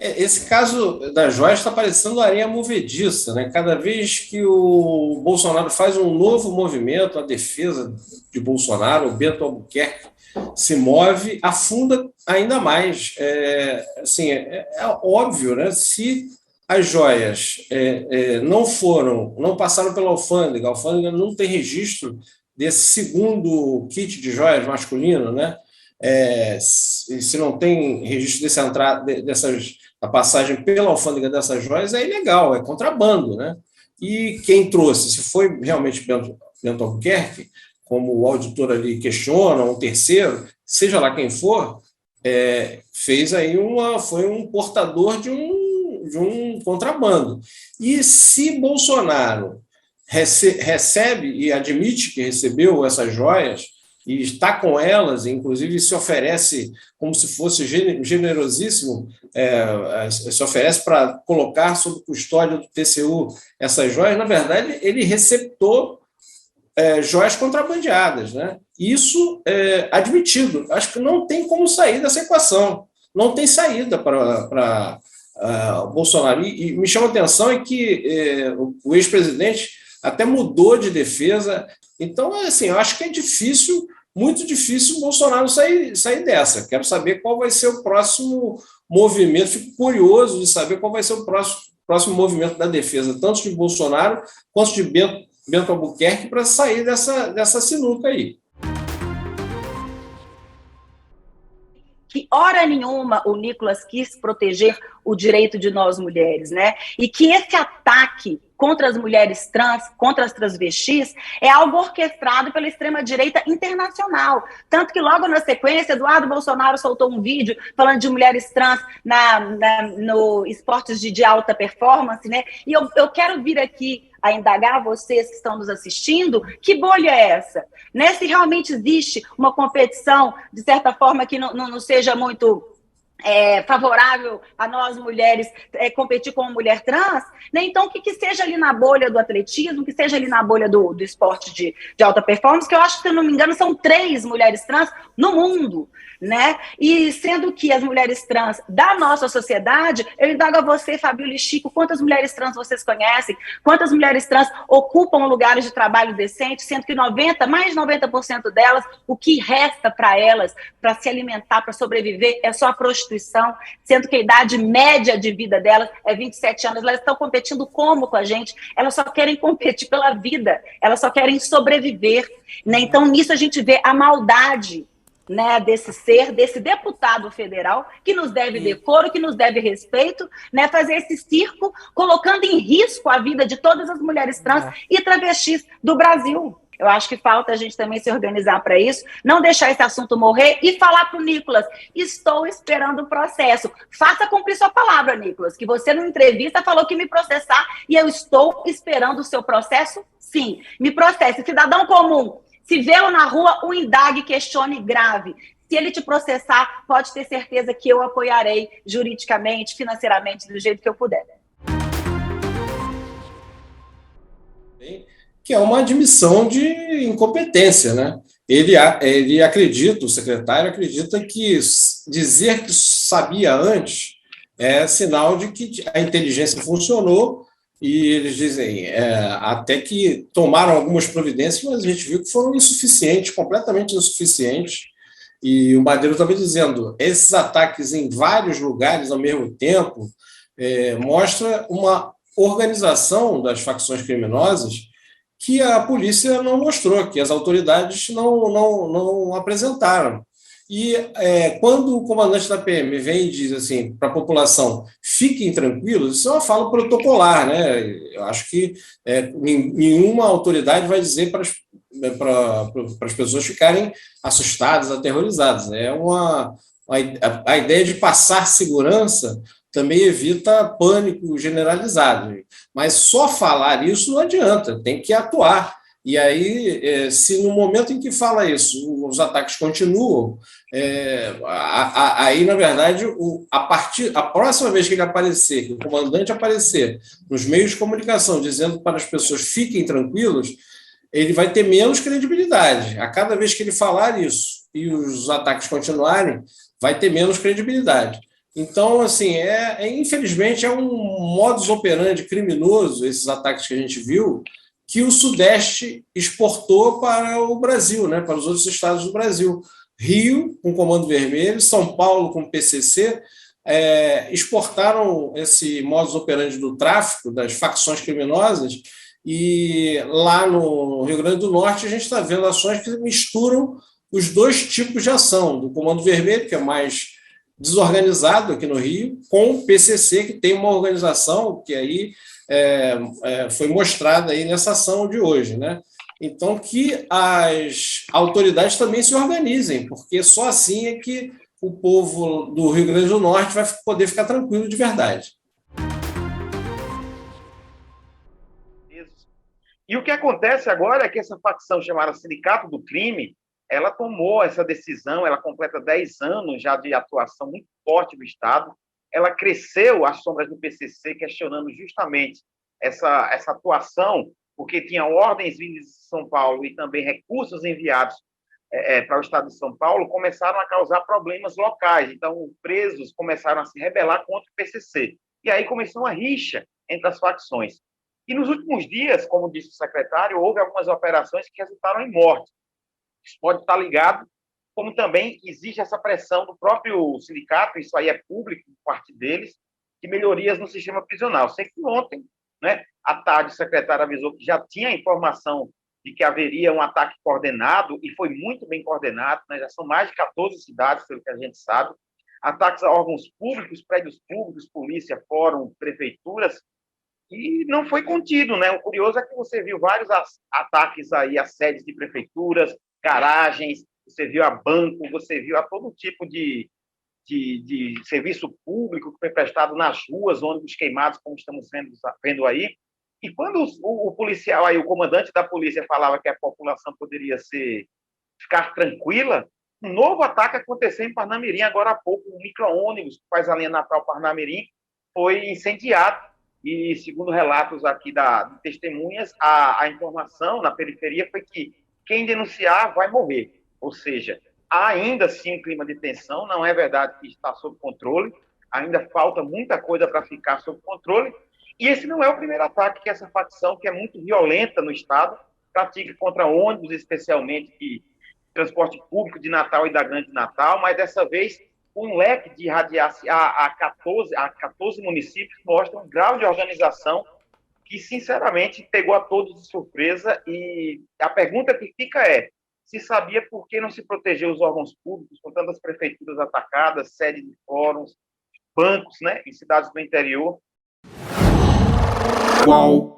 Esse caso das joias está parecendo areia movediça, né? Cada vez que o Bolsonaro faz um novo movimento, a defesa de Bolsonaro, o Bento Albuquerque se move, afunda ainda mais. É óbvio, né? Se as joias não passaram pela alfândega, a alfândega não tem registro desse segundo kit de joias masculino, né? Se não tem registro da passagem pela alfândega dessas joias, é ilegal, é contrabando, né? E quem trouxe, se foi realmente Bento Albuquerque, como o auditor ali questiona, um terceiro, seja lá quem for, fez aí foi um portador de um contrabando. E se Bolsonaro recebe e admite que recebeu essas joias, e está com elas, inclusive se oferece como se fosse generosíssimo, se oferece para colocar sob custódia do TCU essas joias, na verdade, ele receptou joias contrabandeadas, né? Isso é admitido. Acho que não tem como sair dessa equação. Não tem saída para o Bolsonaro. E me chama a atenção é que o ex-presidente até mudou de defesa. Então, assim, eu acho que é difícil, muito difícil o Bolsonaro sair dessa. Quero saber qual vai ser o próximo movimento. Fico curioso de saber qual vai ser o próximo movimento da defesa, tanto de Bolsonaro quanto de Bento Albuquerque, para sair dessa sinuca aí. Que hora nenhuma o Nicolas quis proteger o direito de nós mulheres, né? E que esse ataque contra as mulheres trans, contra as transvestis, é algo orquestrado pela extrema-direita internacional. Tanto que logo na sequência, Eduardo Bolsonaro soltou um vídeo falando de mulheres trans no esportes de alta performance, né? E eu quero vir aqui a indagar vocês que estão nos assistindo, que bolha é essa? Né? Se realmente existe uma competição, de certa forma, que não seja muito favorável a nós mulheres competir com uma mulher trans, né? Então que seja ali na bolha do atletismo, que seja ali na bolha do esporte de alta performance, que eu acho que, se eu não me engano, são 3 mulheres trans no mundo, né? E sendo que as mulheres trans da nossa sociedade, eu indago a você, Fabíola e Chico, quantas mulheres trans vocês conhecem? Quantas mulheres trans ocupam lugares de trabalho decentes, sendo que mais de 90% delas, o que resta para elas, para se alimentar, para sobreviver, é só a prostituição, sendo que a idade média de vida delas é 27 anos. Elas estão competindo como com a gente? Elas só querem competir pela vida, elas só querem sobreviver, né? Então, nisso a gente vê a maldade, né, desse deputado federal, que nos deve decoro, que nos deve respeito, né, fazer esse circo, colocando em risco a vida de todas as mulheres trans e travestis do Brasil. Eu acho que falta a gente também se organizar para isso, não deixar esse assunto morrer e falar para o Nicolas: estou esperando o processo. Faça cumprir sua palavra, Nicolas, que você, numa entrevista, falou que me processar, e eu estou esperando o seu processo, sim. Me processe. Cidadão comum, se vê-lo na rua, o indague, questione grave. Se ele te processar, pode ter certeza que eu apoiarei juridicamente, financeiramente, do jeito que eu puder. Que é uma admissão de incompetência, né? Ele acredita, o secretário acredita que dizer que sabia antes é sinal de que a inteligência funcionou, e eles dizem até que tomaram algumas providências, mas a gente viu que foram insuficientes, completamente insuficientes. E o Madeiro estava dizendo, esses ataques em vários lugares ao mesmo tempo mostra uma organização das facções criminosas que a polícia não mostrou, que as autoridades não apresentaram. E quando o comandante da PM vem e diz assim para a população: fiquem tranquilos, isso é uma fala protocolar, né? Eu acho que nenhuma autoridade vai dizer para as pessoas ficarem assustadas, aterrorizadas. A ideia de passar segurança também evita pânico generalizado. Mas só falar isso não adianta, tem que atuar. E aí, se no momento em que fala isso, os ataques continuam, aí, na verdade, a próxima vez que ele aparecer, que o comandante aparecer nos meios de comunicação dizendo para as pessoas fiquem tranquilos, ele vai ter menos credibilidade. A cada vez que ele falar isso e os ataques continuarem, vai ter menos credibilidade. Então, assim, infelizmente é um modus operandi criminoso, esses ataques que a gente viu, que o Sudeste exportou para o Brasil, né, para os outros estados do Brasil. Rio, com Comando Vermelho, São Paulo, com PCC, exportaram esse modus operandi do tráfico, das facções criminosas, e lá no Rio Grande do Norte a gente está vendo ações que misturam os dois tipos de ação, do Comando Vermelho, que é mais desorganizado aqui no Rio, com o PCC, que tem uma organização que aí foi mostrada aí nessa ação de hoje, né? Então, que as autoridades também se organizem, porque só assim é que o povo do Rio Grande do Norte vai poder ficar tranquilo de verdade. E o que acontece agora é que essa facção chamada Sindicato do Crime, ela tomou essa decisão, ela completa 10 anos já de atuação muito forte do Estado, ela cresceu às sombras do PCC, questionando justamente essa atuação, porque tinha ordens vindas de São Paulo e também recursos enviados para o Estado de São Paulo, começaram a causar problemas locais. Então, presos começaram a se rebelar contra o PCC. E aí começou uma rixa entre as facções. E nos últimos dias, como disse o secretário, houve algumas operações que resultaram em morte. Isso pode estar ligado, como também existe essa pressão do próprio sindicato, isso aí é público, por parte deles, de melhorias no sistema prisional. Sei que ontem, né, à tarde, o secretário avisou que já tinha informação de que haveria um ataque coordenado, e foi muito bem coordenado, né, já são mais de 14 cidades, pelo que a gente sabe, ataques a órgãos públicos, prédios públicos, polícia, fórum, prefeituras, e não foi contido, né? O curioso é que você viu vários ataques aí a sedes de prefeituras, garagens, você viu a banco, você viu a todo tipo de serviço público que foi prestado nas ruas, ônibus queimados, como estamos vendo aí. E quando o policial, aí, o comandante da polícia falava que a população poderia ficar tranquila, um novo ataque aconteceu em Parnamirim, agora há pouco, um micro-ônibus que faz a linha Natal-Parnamirim foi incendiado. E, segundo relatos aqui de testemunhas, a informação na periferia foi que quem denunciar vai morrer. Ou seja, há ainda sim um clima de tensão, não é verdade que está sob controle, ainda falta muita coisa para ficar sob controle, e esse não é o primeiro ataque que essa facção, que é muito violenta no Estado, pratica contra ônibus, especialmente de transporte público de Natal e da Grande Natal, mas dessa vez um leque de irradiação a 14 municípios mostra um grau de organização que, sinceramente, pegou a todos de surpresa. E a pergunta que fica é: se sabia por que não se protegeu os órgãos públicos, com tantas prefeituras atacadas, sede de fóruns, bancos, né, em cidades do interior? Qual